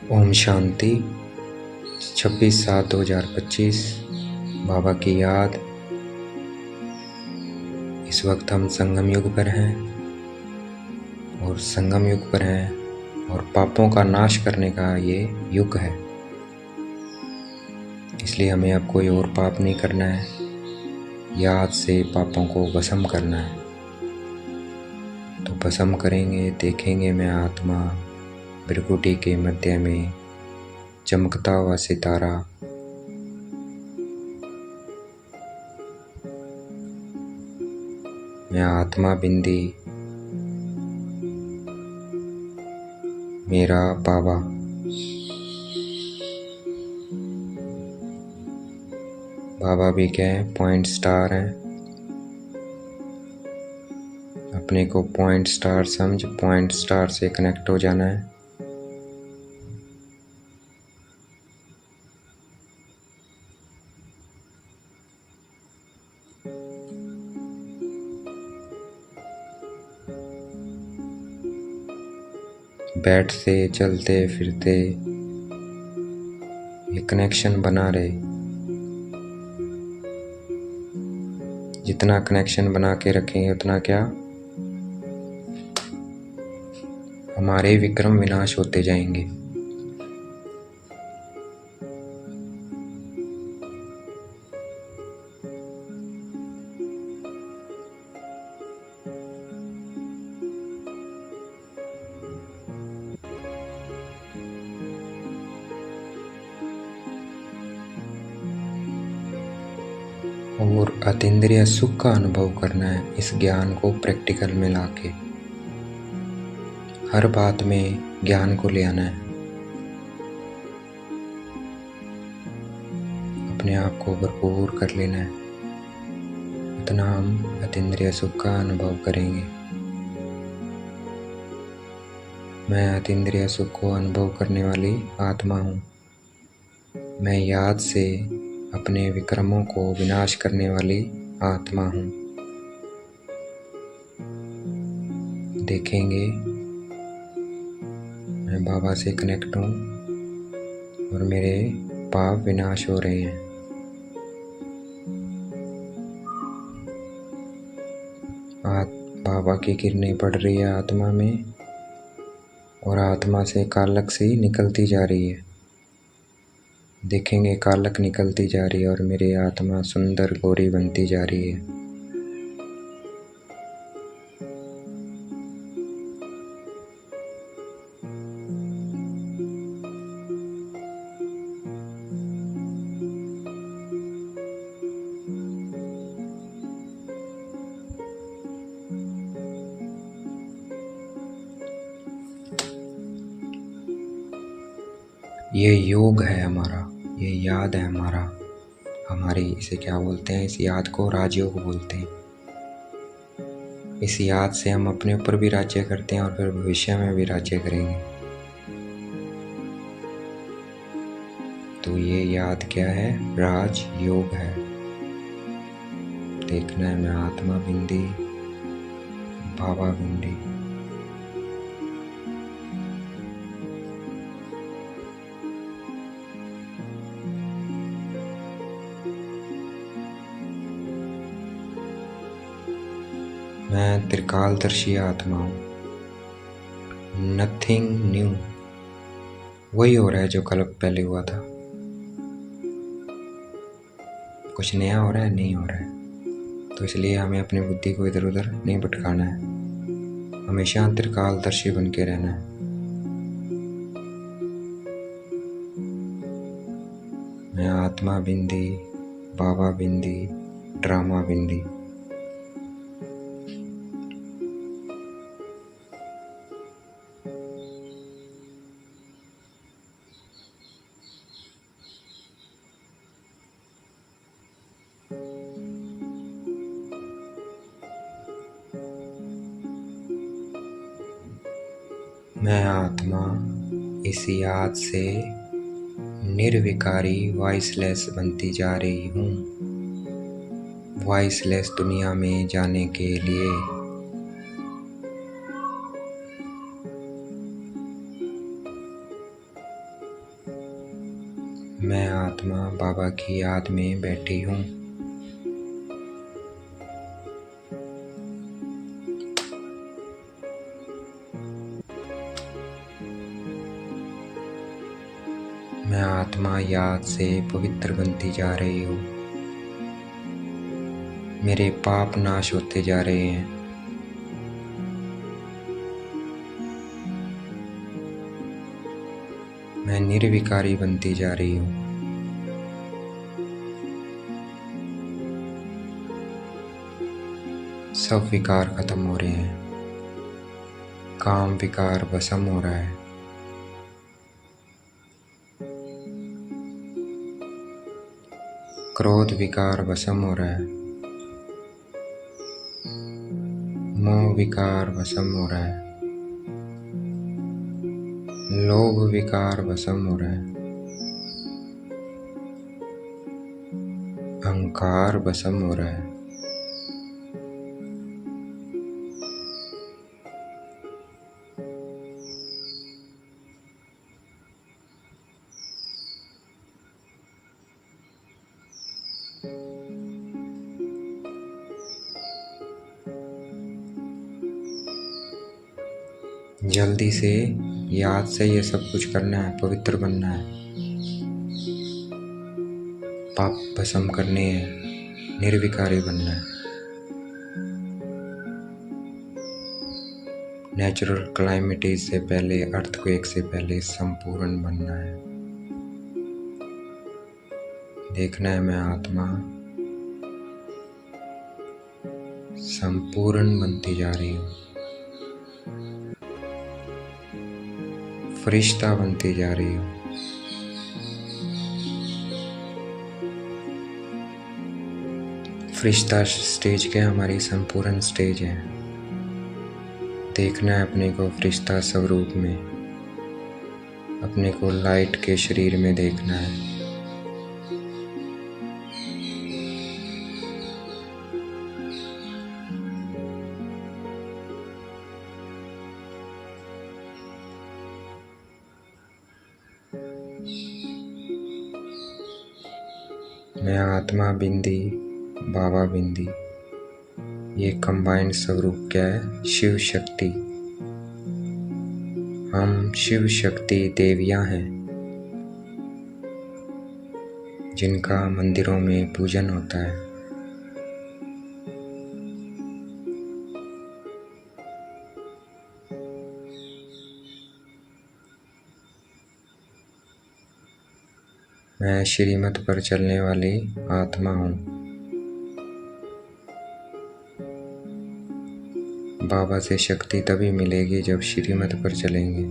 ओम शांति। 26/7/2025 बाबा की याद। इस वक्त हम संगम युग पर हैं और संगम युग पर हैं और पापों का नाश करने का ये युग है। इसलिए हमें अब कोई और पाप नहीं करना है, याद से पापों को भस्म करना है। तो भस्म करेंगे। देखेंगे मैं आत्मा भृकुटी के मध्य में चमकता हुआ सितारा। मैं आत्मा बिंदी, मेरा बाबा। बाबा भी क्या है? पॉइंट स्टार हैं। अपने को पॉइंट स्टार समझ, पॉइंट स्टार से कनेक्ट हो जाना है। बैठते चलते फिरते ये कनेक्शन बना रहे। जितना कनेक्शन बना के रखेंगे उतना क्या हमारे विक्रम विनाश होते जाएंगे। और अतीन्द्रिय सुख का अनुभव करना है इस ज्ञान को प्रैक्टिकल में लाके। हर बात में ज्ञान को ले आना है। अपने आप को भरपूर कर लेना है। उतना हम अतीन्द्रिय सुख का अनुभव करेंगे। मैं अतीन्द्रिय सुख को अनुभव करने वाली आत्मा हूँ। मैं याद से अपने विक्रमों को विनाश करने वाली आत्मा हूँ। देखेंगे मैं बाबा से कनेक्ट हूँ और मेरे पाप विनाश हो रहे हैं। बाबा की किरणें पड़ रही है आत्मा में और आत्मा से कालक सी निकलती जा रही है। देखेंगे कालक निकलती जा रही है और मेरी आत्मा सुंदर गौरी बनती जा रही है। ये योग है हमारा, ये याद है हमारा। हमारी इसे क्या बोलते हैं? इस याद को राजयोग बोलते हैं। इस याद से हम अपने ऊपर भी राज्य करते हैं और फिर भविष्य में भी राज्य करेंगे। तो ये याद क्या है? राज योग है। देखना है मैं आत्मा बिंदी, बाबा बिंदी। मैं त्रिकालदर्शी आत्मा हूँ। नथिंग न्यू, वही हो रहा है जो कल पहले हुआ था। कुछ नया हो रहा है? नहीं हो रहा है। तो इसलिए हमें अपनी बुद्धि को इधर उधर नहीं भटकाना है। हमेशा त्रिकालदर्शी बन के रहना है। मैं आत्मा बिंदी, बाबा बिंदी, ड्रामा बिंदी। मैं आत्मा इस याद से निर्विकारी वॉइसलेस बनती जा रही हूँ। वॉइसलेस दुनिया में जाने के लिए मैं आत्मा बाबा की याद में बैठी हूँ। मैं आत्मा याद से पवित्र बनती जा रही हूँ। मेरे पाप नाश होते जा रहे हैं। मैं निर्विकारी बनती जा रही हूँ। सब विकार खत्म हो रहे हैं। काम विकार भस्म हो रहा है। क्रोध विकार भस्म हो रहा है। मोह विकार भस्म हो रहा है। लोभ विकार भस्म हो रहा है। अहंकार भस्म हो रहा है। जल्दी से याद से ये सब कुछ करना है, पवित्र बनना है, पाप भस्म करने हैं, निर्विकारी बनना है। नेचुरल क्लाइमेटीज से पहले, अर्थक्वेक से पहले संपूर्ण बनना है। देखना है मैं आत्मा संपूर्ण बनती जा रही हूँ। फरिश्ता बनती जा रही हूँ। फरिश्ता स्टेज क्या हमारी संपूर्ण स्टेज है। देखना है अपने को फरिश्ता स्वरूप में, अपने को लाइट के शरीर में देखना है। मैं आत्मा बिंदी, बाबा बिंदी, ये कंबाइंड स्वरूप क्या है? शिव शक्ति। हम शिव शक्ति देवियां हैं जिनका मंदिरों में पूजन होता है। मैं श्रीमत पर चलने वाली आत्मा हूँ। बाबा से शक्ति तभी मिलेगी जब श्रीमत पर चलेंगे।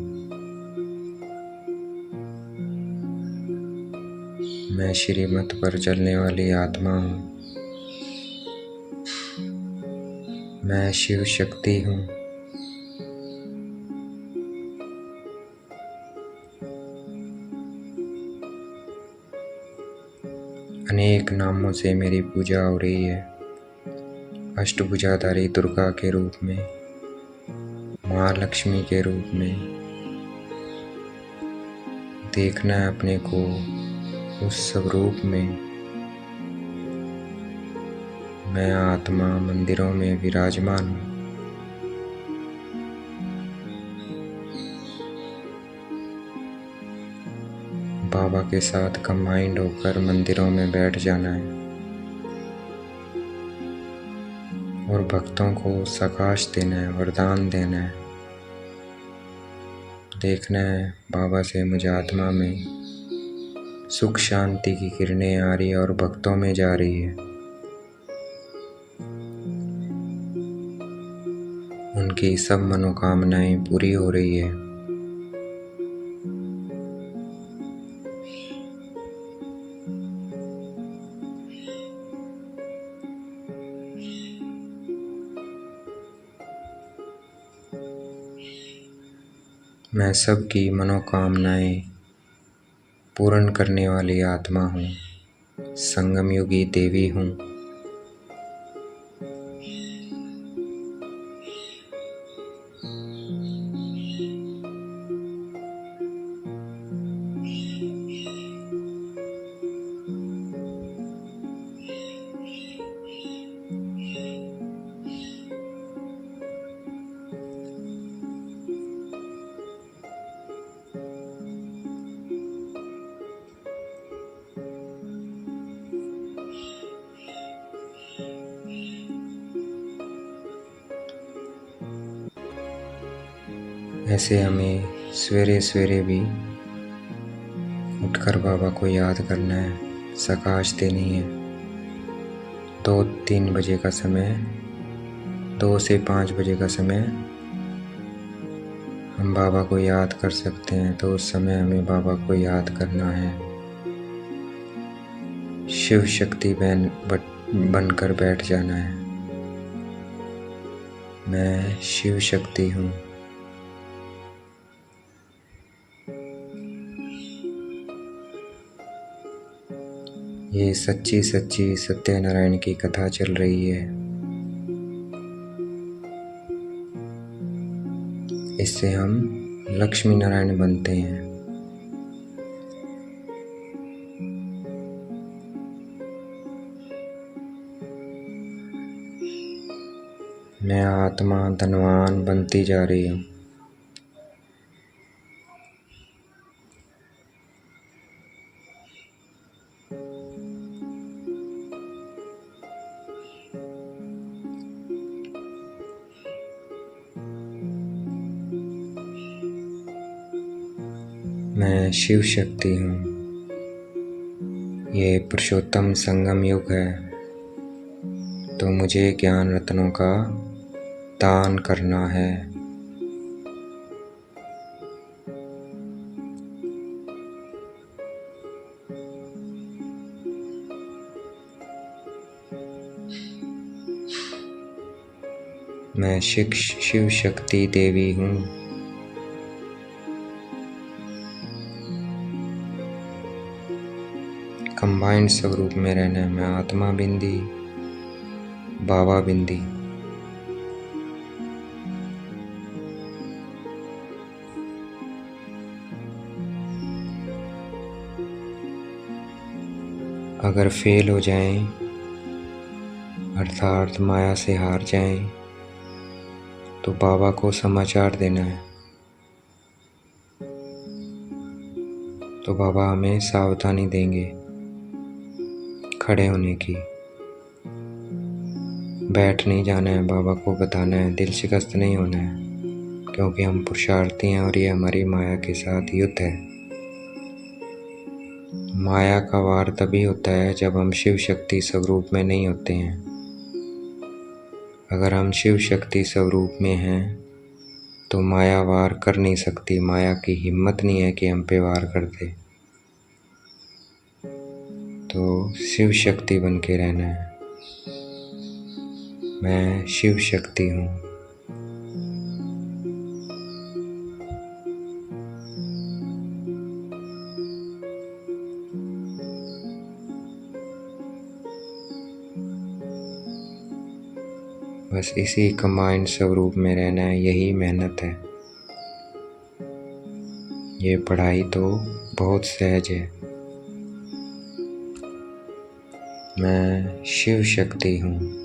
मैं श्रीमत पर चलने वाली आत्मा हूँ। मैं शिव शक्ति हूँ। अनेक नामों से मेरी पूजा हो रही है। अष्टभुजाधारी दुर्गा के रूप में, महालक्ष्मी के रूप में। देखना है अपने को उस स्वरूप में। मैं आत्मा मंदिरों में विराजमान हूँ। बाबा के साथ कंबाइंड होकर मंदिरों में बैठ जाना है और भक्तों को प्रकाश देना है, वरदान देना है। देखना है बाबा से मुझे आत्मा में सुख शांति की किरणें आ रही है और भक्तों में जा रही है। उनकी सब मनोकामनाएं पूरी हो रही है। मैं सबकी मनोकामनाएं पूर्ण करने वाली आत्मा हूँ। संगमयुगी देवी हूँ। ऐसे हमें सवेरे सवेरे भी उठकर बाबा को याद करना है, सकाश देनी है। 2-3 बजे का समय, 2 से 5 बजे का समय हम बाबा को याद कर सकते हैं, तो उस समय हमें बाबा को याद करना है। शिव शक्ति बनकर बैठ जाना है। मैं शिव शक्ति हूँ। ये सच्ची सच्ची सत्यनारायण की कथा चल रही है। इससे हम लक्ष्मी नारायण बनते हैं। मैं आत्मा धनवान बनती जा रही हूँ। मैं शिव शक्ति हूँ। ये पुरुषोत्तम संगम युग है, तो मुझे ज्ञान रत्नों का दान करना है। मैं शिव शक्ति देवी हूँ। कंबाइंड स्वरूप में रहना है। मैं आत्मा बिंदी, बाबा बिंदी। अगर फेल हो जाएं, अर्थात माया से हार जाएं, तो बाबा को समाचार देना है। तो बाबा हमें सावधानी देंगे खड़े होने की। बैठ नहीं जाना है, बाबा को बताना है, दिल शिकस्त नहीं होना है, क्योंकि हम पुरुषार्थी हैं और ये हमारी माया के साथ युद्ध है। माया का वार तभी होता है जब हम शिव शक्ति स्वरूप में नहीं होते हैं। अगर हम शिव शक्ति स्वरूप में हैं तो माया वार कर नहीं सकती। माया की हिम्मत नहीं है कि हम पे वार कर दे। तो शिव शक्ति बन के रहना है। मैं शिव शक्ति हूँ। बस इसी कंबाइंड स्वरूप में रहना है, यही मेहनत है। ये पढ़ाई तो बहुत सहज है। मैं शिव शक्ति हूँ।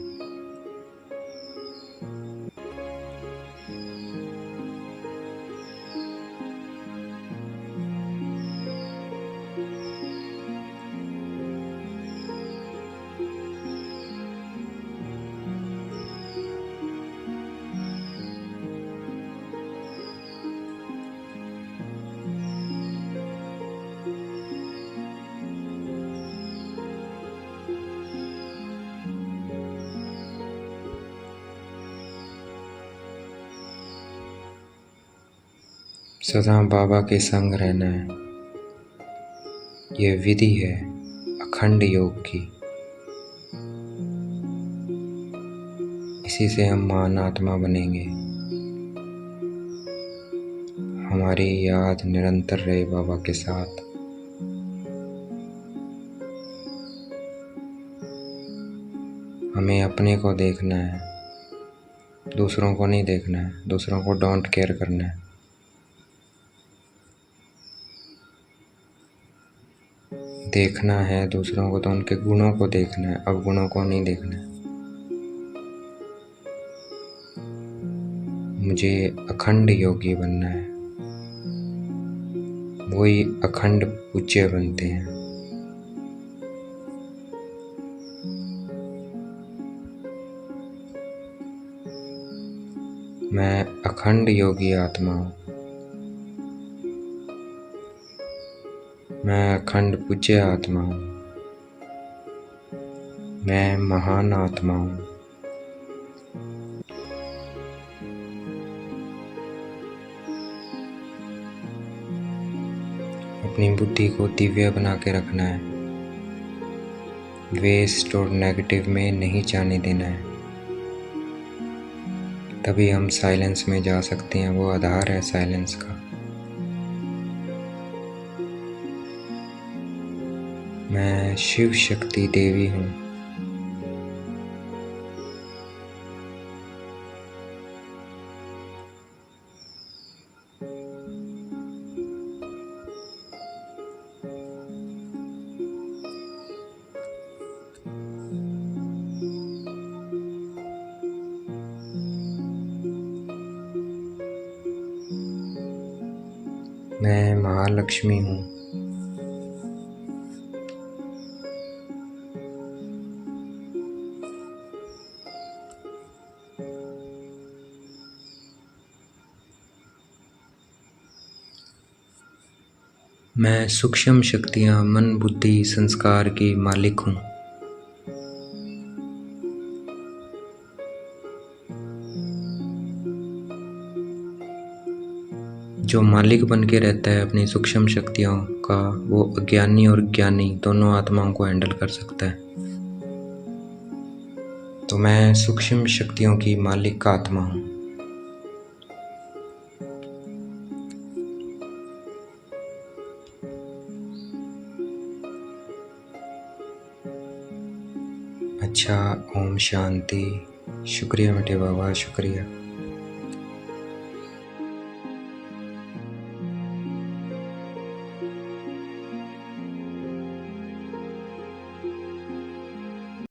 सदा बाबा के संग रहना है। ये विधि है अखंड योग की। इसी से हम महान आत्मा बनेंगे। हमारी याद निरंतर रहे बाबा के साथ। हमें अपने को देखना है, दूसरों को नहीं देखना है। दूसरों को डोंट केयर करना है। देखना है दूसरों को तो उनके गुणों को देखना है, अवगुणों को नहीं देखना है। मुझे अखंड योगी बनना है। वही अखंड पूज्य बनते हैं। मैं अखंड योगी आत्मा हूँ। मैं अखंड पूज्य आत्मा हूँ। मैं महान आत्मा हूँ। अपनी बुद्धि को दिव्य बना के रखना है। वेस्ट और नेगेटिव में नहीं जाने देना है। तभी हम साइलेंस में जा सकते हैं। वो आधार है साइलेंस का। मैं शिव शक्ति देवी हूँ। मैं महालक्ष्मी हूँ। मैं सूक्ष्म शक्तियाँ, मन, बुद्धि, संस्कार की मालिक हूँ। जो मालिक बन के रहता है अपनी सूक्ष्म शक्तियों का, वो अज्ञानी और ज्ञानी दोनों आत्माओं को हैंडल कर सकता है। तो मैं सूक्ष्म शक्तियों की मालिक का आत्मा हूँ। अच्छा, ओम शांति। शुक्रिया मीठे बाबा, शुक्रिया।